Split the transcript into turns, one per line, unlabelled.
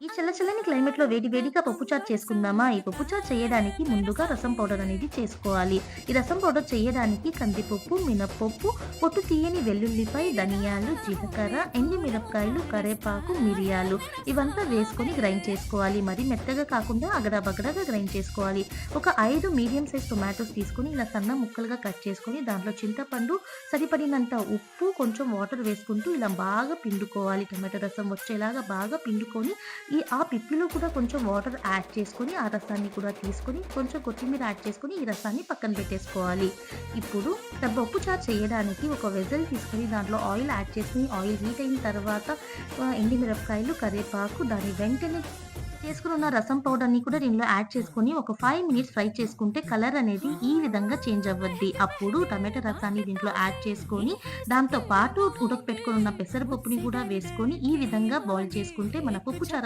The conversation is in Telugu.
ఈ చల్లచల్లని క్లైమేట్‌లో వేడి వేడిగా పప్పుచారు చేసుకుందామా? ఈ పప్పుచారు చేయడానికి ముందుగా రసం పౌడర్ అనేది చేసుకోవాలి. ఈ రసం పౌడర్ చేయడానికి కందిపప్పు, మినపప్పు, పొట్టు తీయని వెల్లుల్లిపాయ, ధనియాలు, జీలకర్ర, ఎండు మిరపకాయలు, కరివేపాకు, మిరియాలు ఇవంతా వేసుకొని గ్రైండ్ చేసుకోవాలి. మరి మెత్తగా కాకుండా అగడబగడగా గ్రైండ్ చేసుకోవాలి. ఒక 5 మీడియం సైజ్ టొమాటోస్ తీసుకొని ఇలా సన్న ముక్కలుగా కట్ చేసుకొని దాంట్లో చింతపండు, సరిపడినంత ఉప్పు, కొంచెం వాటర్ వేసుకుంటూ ఇలా బాగా పిండుకోవాలి. టమాటో రసం వచ్చేలాగా బాగా పిండుకొని ఆ పిప్పిలో కూడా కొంచెం వాటర్ యాడ్ చేసుకొని, ఆ రసాన్ని కూడా తీసుకొని, కొంచెం కొత్తిమీర యాడ్ చేసుకొని, ఈ రసాన్ని పక్కన పెట్టేసుకోవాలి. ఇప్పుడు పప్పు చారు చేయడానికి ఒక వెసెల్ తీసుకొని దాంట్లో ఆయిల్ యాడ్ చేసుకొని, ఆయిల్ హీట్ అయిన తర్వాత ఎండుమిరపకాయలు, కరివేపాకు దాన్ని వెంటనే చేసుకున్న రసం పౌడర్‌ని కూడా దీనిలో యాడ్ చేసుకొని ఒక 5 మినిట్స్ ఫ్రై చేసుకుంటే కలర్ అనేది ఈ విధంగా చేంజ్ అవ్వద్ది. అప్పుడు టమాటా రసాన్ని దీంట్లో యాడ్ చేసుకొని, దాంతో పాటు ఉడకపెట్టుకొని ఉన్న పెసరపప్పుని కూడా వేసుకొని, ఈ విధంగా బాయిల్ చేసుకుంటే మన పప్పు చారు